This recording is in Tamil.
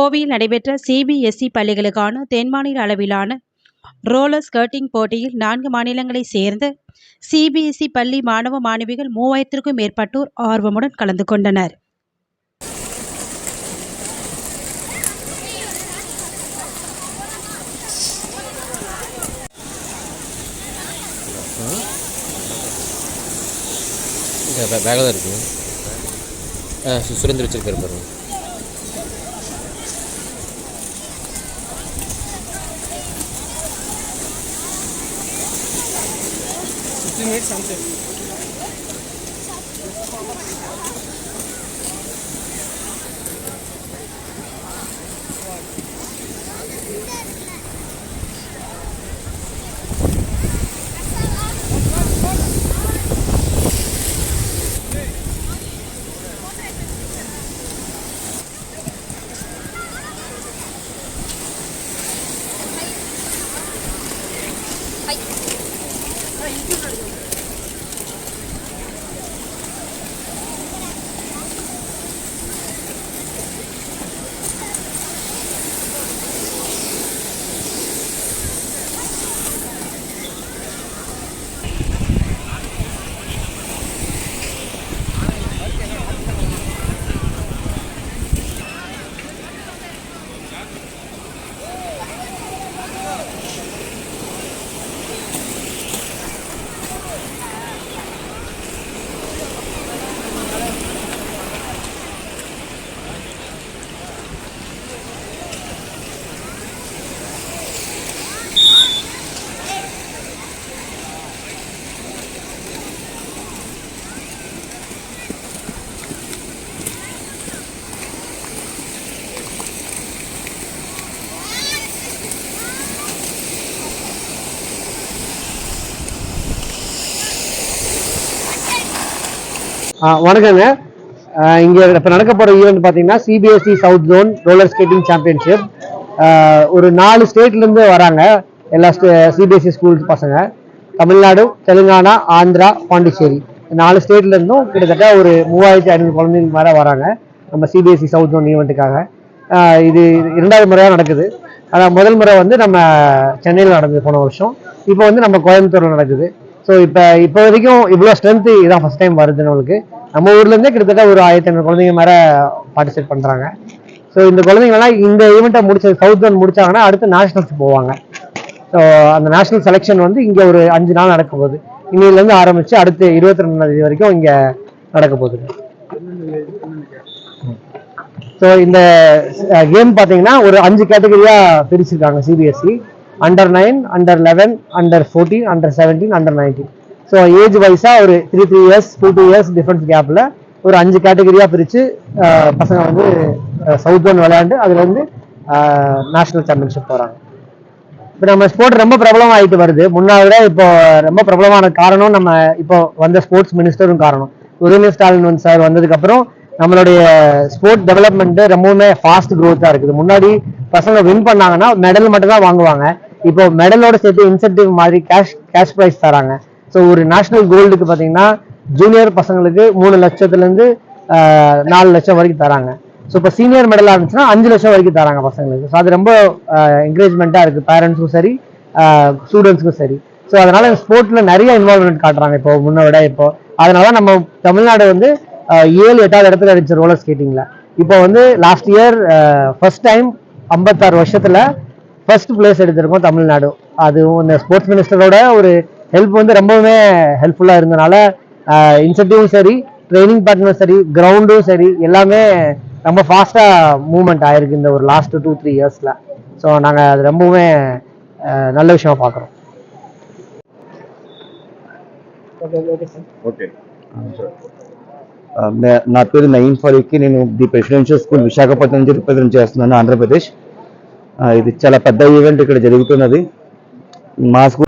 கோவையில் நடைபெற்ற சிபிஎஸ்இ பள்ளிகளுக்கான தென்மாநில அளவிலான ரோலர் ஸ்கேட்டிங் போட்டியில் 4 மாநிலங்களைச் சேர்ந்த சிபிஎஸ்இ பள்ளி மாணவ மாணவிகள் 3000க்கும் மேற்பட்டோர் ஆர்வமுடன் கலந்து கொண்டனர். பேக தான் இருக்குது. சுரேந்தர் வச்சிருக்காரு பாருங்க. வணக்கங்க. இங்கே இப்போ நடக்க போகிற ஈவெண்ட் பார்த்தீங்கன்னா CBSE south zone roller skating championship. ஒரு 4 ஸ்டேட்லேருந்து வராங்க. எல்லா சிபிஎஸ்இ ஸ்கூல்ஸ் பசங்க. தமிழ்நாடு, தெலுங்கானா, ஆந்திரா, பாண்டிச்சேரி 4 ஸ்டேட்லேருந்தும் கிட்டத்தட்ட ஒரு 3500 குழந்தைங்க மேலே வராங்க நம்ம சிபிஎஸ்இ சவுத் ஜோன் ஈவெண்ட்டுக்காக. இது 2வது முறையாக நடக்குது. ஆனால் முதல் முறை வந்து நம்ம சென்னையில் நடந்தது போன வருஷம். இப்போ வந்து நம்ம கோயம்புத்தூரில் நடக்குது. ஸோ இப்போ வரைக்கும் இவ்வளோ ஸ்ட்ரென்த்து இதான் ஃபஸ்ட் டைம் வருது நம்மளுக்கு. நம்ம ஊர்லேருந்தே கிட்டத்தட்ட ஒரு 1500 குழந்தைங்க மேலே பார்ட்டிசிபேட் பண்ணுறாங்க. ஸோ இந்த குழந்தைங்கலாம் இந்த ஈவெண்ட்டை சவுத் ஜோன் முடிச்சாங்கன்னா அடுத்து நேஷனல்ஸ் போவாங்க. ஸோ அந்த நேஷனல் செலெக்ஷன் வந்து இங்கே ஒரு 5 நாள் நடக்க போகுது. இன்னிலேருந்து ஆரம்பித்து அடுத்து 22 வரைக்கும் இங்கே நடக்க போகுது. ஸோ இந்த கேம் பார்த்தீங்கன்னா ஒரு 5 கேட்டகரியாக பிரிச்சிருக்காங்க CBSE. Under 9, under 11, under 14, under 17, under 19. So age வைஸாக ஒரு 3 இயர்ஸ் 2 இயர்ஸ் டிஃபரன்ஸ் கேப்பில் ஒரு 5 கேட்டகரியாக பிரித்து பசங்க வந்து சவுத் ஜோன் விளையாண்டு அதில் வந்து நேஷனல் சாம்பியன்ஷிப் போகிறாங்க. இப்போ நம்ம ஸ்போர்ட் ரொம்ப பிரபலம் ஆகிட்டு வருது. முன்னாடி இப்போ ரொம்ப பிரபலமான காரணம் நம்ம இப்போ வந்த ஸ்போர்ட்ஸ் மினிஸ்டரும் காரணம். உதயநிதி ஸ்டாலின் சார் வந்ததுக்கப்புறம் நம்மளுடைய ஸ்போர்ட் டெவலப்மெண்ட் ரொம்பவுமே ஃபாஸ்ட் க்ரோத்தாக இருக்குது. முன்னாடி பசங்க வின் பண்ணாங்கன்னா மெடல் மட்டும் தான் வாங்குவாங்க. இப்போ மெடலோட சேர்த்து இன்சென்டிவ் மாதிரி கேஷ் ப்ரைஸ் தராங்க. ஸோ ஒரு நேஷனல் கோல்டுக்கு பார்த்தீங்கன்னா ஜூனியர் பசங்களுக்கு 3 லட்சத்துலேருந்து 4 லட்சம் வரைக்கும் தராங்க. ஸோ இப்போ சீனியர் மெடலாக இருந்துச்சுன்னா 5 லட்சம் வரைக்கும் தராங்க பசங்களுக்கு. ஸோ அது ரொம்ப என்கரேஜ்மெண்ட்டாக இருக்குது பேரண்ட்ஸுக்கும் சரி ஸ்டூடெண்ட்ஸுக்கும் சரி. ஸோ அதனால ஸ்போர்ட்ஸில் நிறைய இன்வால்வ்மெண்ட் காட்டுறாங்க இப்போ முன்ன விட. இப்போ அதனால நம்ம தமிழ்நாடு வந்து 7, 8வது இடத்துல இருந்துச்சு ரோலர் ஸ்கேட்டிங்கில். இப்போ வந்து லாஸ்ட் இயர் ஃபர்ஸ்ட் டைம் 56 வருஷத்தில் ஃபர்ஸ்ட் பிளேஸ் எடுத்திருக்கோம் தமிழ்நாடு. அதுவும் இந்த ஸ்போர்ட்ஸ் மினிஸ்டரோட ஒரு ஹெல்ப் வந்து ரொம்பவுமே ஹெல்ப்ஃபுல்லாக இருந்தனால இன்சென்டிவும் சரி, ட்ரைனிங் பார்ட்னரும் சரி, கிரவுண்டும் சரி எல்லாமே ரொம்ப ஃபாஸ்ட்டாக மூவ்மெண்ட் ஆயிருக்கு இந்த ஒரு லாஸ்ட் 2-3 இயர்ஸில். ஸோ நாங்கள் அது ரொம்பவுமே நல்ல விஷயமா பார்க்குறோம். ఓకే నా పేరు నయీం ఫరూకి. నేను ది ప్రెసిడెన్షియల్ స్కూల్ విశాఖపట్నం నుంచి రిప్రజెంట్ చేస్తున్నాను, ఆంధ్రప్రదేశ్. ఇది చాలా పెద్ద ఈవెంట్ ఇక్కడ జరుగుతున్నది. మా స్కూల్